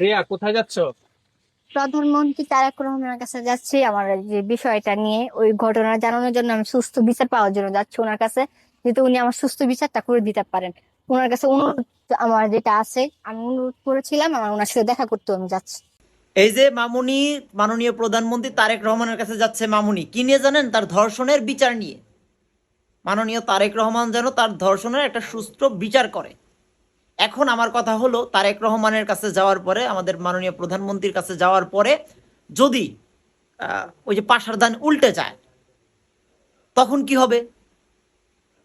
রিয়া, কোথায় যাচ্ছ? প্রধানমন্ত্রী তারেক রহমানের কাছে যাচ্ছি আমার যে বিষয়টা নিয়ে ওই ঘটনা জানানোর জন্য। আমি সুস্থ বিচার পাওয়ার জন্য যাচ্ছি ওনার কাছে, যাতে উনি আমার সুস্থ বিচারটা করে দিতে পারেন। ওনার কাছে অনুরোধ আমার যেটা আছে, আমি অনুরোধ করেছিলাম, আমার ওনার সাথে দেখা করতে আমি যাচ্ছি। এই যে মামুনি মাননীয় প্রধানমন্ত্রী তারেক রহমানের কাছে যাচ্ছে। মামুনি কি নিয়ে জানেন? তার ধর্ষণের বিচার নিয়ে। মাননীয় তারেক রহমান যেন তার ধর্ষণের একটা সুষ্ঠু বিচার করে। এখন আমার কথা হলো, তারেক রহমানের কাছে যাওয়ার পরে, আমাদের মাননীয় প্রধানমন্ত্রীর কাছে যাওয়ার পরে যদি ওই যে পাশার দান উল্টে যায়, তখন কি হবে?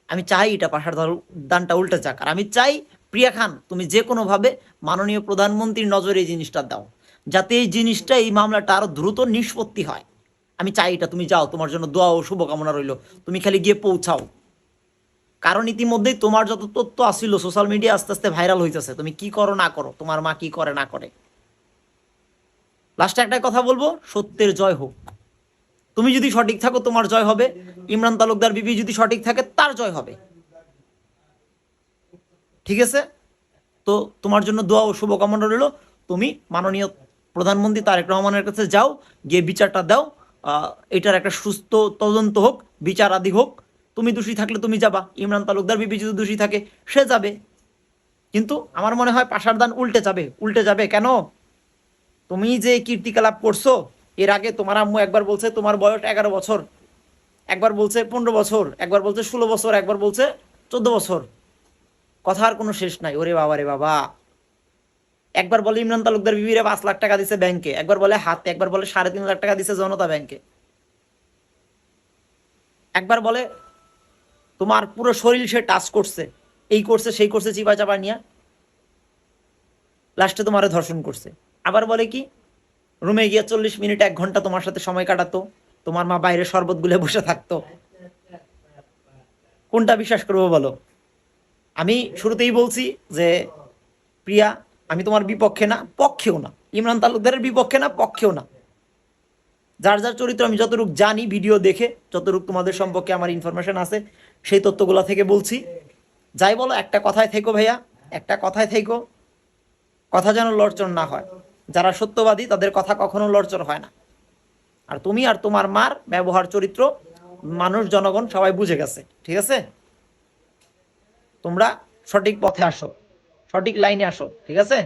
আমি চাই এটা পাশার দানটা উল্টে যাক। আর আমি চাই প্রিয়া খান, তুমি যে কোনোভাবে মাননীয় প্রধানমন্ত্রীর নজরে এই জিনিসটা দাও, যাতে এই জিনিসটা, এই মামলাটা আরো দ্রুত নিষ্পত্তি হয়। আমি চাই এটা তুমি যাও, তোমার জন্য দোয়া ও শুভকামনা রইল। তুমি খালি গিয়ে পৌঁছাও। কারণ ইতিমধ্যেই তোমার যত তথ্য আসছিল সোশ্যাল মিডিয়া আস্তে আস্তে ভাইরাল হইতেছে, তুমি কি করো না করো, তোমার মা কি করে না করে। লাস্টে একটা কথা বলবো, সত্যের জয় হোক। তুমি যদি সঠিক থাকো তোমার জয় হবে, ইমরান তালুকদার বিবি যদি সঠিক থাকে তার জয় হবে। ঠিক আছে? তো তোমার জন্য দোয়া ও শুভকামনা রইল। তুমি মাননীয় প্রধানমন্ত্রী তারেক রহমানের কাছে যাও, গিয়ে বিচারটা দাও। এটার একটা সুস্থ তদন্ত হোক, বিচার আদি হোক। তুমি দোষী থাকলে তুমি যাবা, ইমরান তালুকদার বিবি যদি দোষী থাকে সে যাবে। কিন্তু আমার মনে হয় পাশার দান উল্টে যাবে। উল্টে যাবে কেন? তুমি যে কীর্তিকলাপ করছো, এর আগে তোমার আম্মু একবার বলছে তোমার বয়স 11 বছর, একবার বলছে 15 বছর, একবার বলছে 16 বছর, একবার বলছে 14 বছর। কথার কোনো শেষ নাই। ওরে বাবা রে বাবা। একবার বলে ইমরান তালুকদার বিবিরে 5 লাখ টাকা দিছে ব্যাংকে, একবার বলে হাতে, একবার বলে 3.5 লাখ টাকা দিছে জনতা ব্যাংকে, একবার বলে তোমার পুরো শরীর সে টাচ করছে, এই করছে সেই করছে, চিপা চাপা নিয়ে লাস্টে তোমারে ধর্ষণ করছে। আবার বলে কি, রুমে গিয়ে 40 মিনিট 1 ঘন্টা তোমার সাথে সময় কাটাতো, তোমার মা বাইরে শরবত গুলে বসে থাকতো। কোনটা বিশ্বাস করবো বলো? আমি শুরুতেই বলছি যে প্রিয়া, আমি তোমার বিপক্ষে না, পক্ষেও না। ইমরান তালুকদারের বিপক্ষে না, পক্ষেও না। যার যার চরিত্র আমি যতটুকু জানি, ভিডিও দেখে যতটুকু তোমাদের সম্পর্কে আমার ইনফরমেশন আছে, সেই তথ্যগুলো থেকে বলছি। যাই বলো, একটা কথায় থেকো ভাইয়া, একটা কথায় থেকো, কথা যেন লড়চড় না হয়। যারা সত্যবাদী তাদের কথা কখনো লড়চড় হয় না। আর তুমি আর তোমার মার ব্যবহার চরিত্র মানুষ, জনগণ সবাই বুঝে গেছে। ঠিক আছে? তোমরা সঠিক পথে আসো, সঠিক লাইনে আসো। ঠিক আছে?